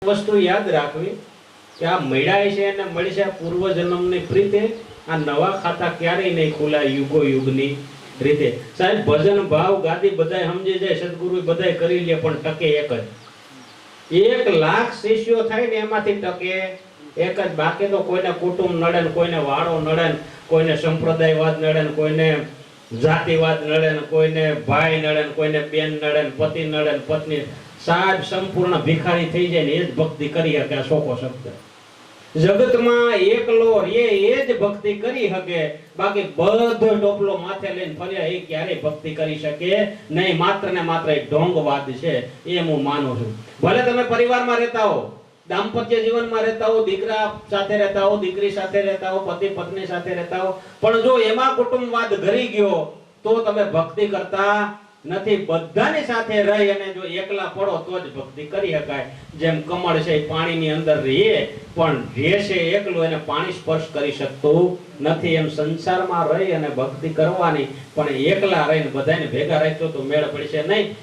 વસ્તુ યાદ રાખવી કે આ મળ્યા છે અને મળશે પૂર્વ જન્મની પ્રીતે. આ નવા ખાતા ક્યારેય નહીં ખુલાય યુગો યુગની રીતે. સાહેબ ભજન ભાવ ગાદી બધાય સમજી જાય, સદગુરુ બધાય કરી લે, પણ ટકે એક જ. 1,00,000 શિષ્યો થાય ને એમાંથી ટકે એક જ. બાકી તો કોઈને કુટુંબ નડે ને, કોઈને વાળો નડે ને, કોઈને સંપ્રદાયવાદ નડે ને, કોઈને જાતિવાદ નડે ને, કોઈને ભાઈ નડે ને, કોઈને બેન નડે ને, પતિ નડે ને, પત્ની. સાહેબ સંપૂર્ણ ભિખારી થઈ જાય ને એ જ ભક્તિ કરી શકે. આ સોકો શબ્દ જગતમાં એકલો રે એ જ ભક્તિ કરી શકે. બાકી બધો ટોપલો માથે લઈને ફર્યા એ ક્યારેય ભક્તિ કરી શકે નહીં. માત્ર ને માત્ર એક ઢોંગવાદ છે એ હું માનું છું. ભલે તમે પરિવારમાં રહેતા હો, દાંપત્ય જીવનમાં રહેતા હો, દીકરા સાથે રહેતા હો, દીકરી સાથે રહેતા હો, પતિ પત્ની સાથે રહેતા હો, પણ જો એમાં કુટુંબવાદ ઘરી ગયો તો તમે ભક્તિ કરતા નથી. બધાની સાથે રહી અને જો એકલા પડો તો જ ભક્તિ કરી શકાય. જેમ કમળ છે પાણીની અંદર રહે પણ રહેશે એકલું, એને પાણી સ્પર્શ કરી શકતું નથી. એમ સંસારમાં રહી અને ભક્તિ કરવાની, પણ એકલા રહીને બધાને ભેગા રાખ્યો તો મેળ પડશે નહીં.